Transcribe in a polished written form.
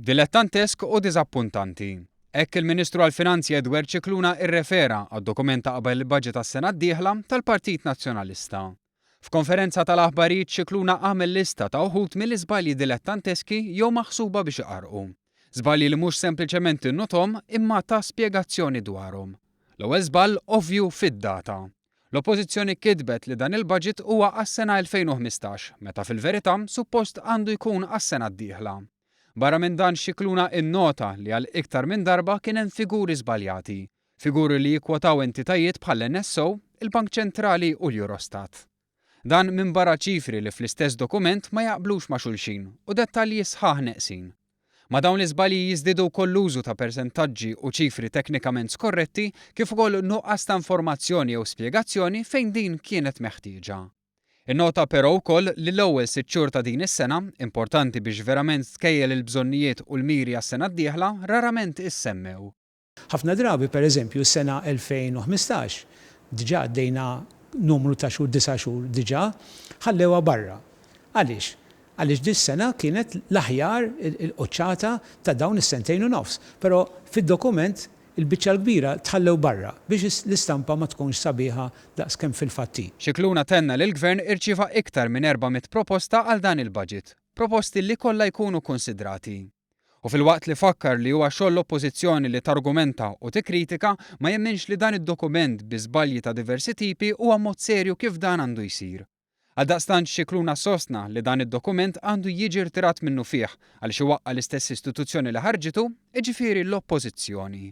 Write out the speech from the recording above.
Dilettantesk u diżappuntanti. Hekk il-Ministru għall-Finanzi Edward Scicluna irrefera għad-dokument ta' qabel il-budget tas-sena d-dieħla tal-Partit Nazzjonalista. F'konferenza tal-aħbarijiet Scicluna għamel lista ta' uħud mill-iżbalji dilettanteski jew maħsuba biex iqarqu. Żbalji li mhux sempliċement innuthom imma ta' spjegazzjoni dwarhom. L-ewwel żball ovvju fid-data. L-Oppożizzjoni kitbet li dan il-budget huwa għas-sena 2015, meta fil-verità suppost għandu jkun għas-sena d-dieħla. Barra minn dan Scicluna innota li għal iktar minn darba kien hemm figuri żbaljati, figuri li jikkwotaw entitajiet bħal NSO, il-Bank Ċentrali u l-Eurostat. Dan minn barra ċifri li fl-istess dokument ma jaqblux ma' xulxin u dettalji sħaħ neqsin. Ma dawn l-iżbalji jiżdiedu wkoll l-użu ta' persentaġġi u ċifri teknikament skorretti kif ukoll nuqqas ta' informazzjoni jew spjegazzjoni fejn din kienet meħtieġa. Innota però wkoll li l-ewwel 6 xhur ta' din is-sena, importanti biex verament tkejjel il-bżonnijiet u l-miri għas-sena d-dieħla, rarament issemmew. Ħafna drabi pereżempju s-sena 2015 diġà għaddejna numru ta' xhur 9 xhur diġà ħallewha barra. Għaliex? Għaliex dis-sena kienet l-aħjar il-qoċċata ta' dawn is-sentejn u nofs. Però fid-dokument il-biċċa l-kbira tħallew barra biex l-istampa ma tkunx sabiħa daqskemm fil-fatti. Scicluna tenna li l-Gvern irċieva iktar minn 400 proposta għal dan il-budget, proposti li kollha jkunu konsidrati. U fil-waqt li fakkar li huwa xogħol l-oppożizzjoni li targumenta u tikkritika ma jemminx li dan id-dokument bi żbalji ta' diversi tipi huwa mod serju kif dan għandu jsir. Għaldaqstant Scicluna sostna li dan id-dokument għandu jiġi rtirat minnu fih għaliex iwaqqa l-istess istituzzjoni li ħarġitu, jiġifieri l-oppożizzjoni.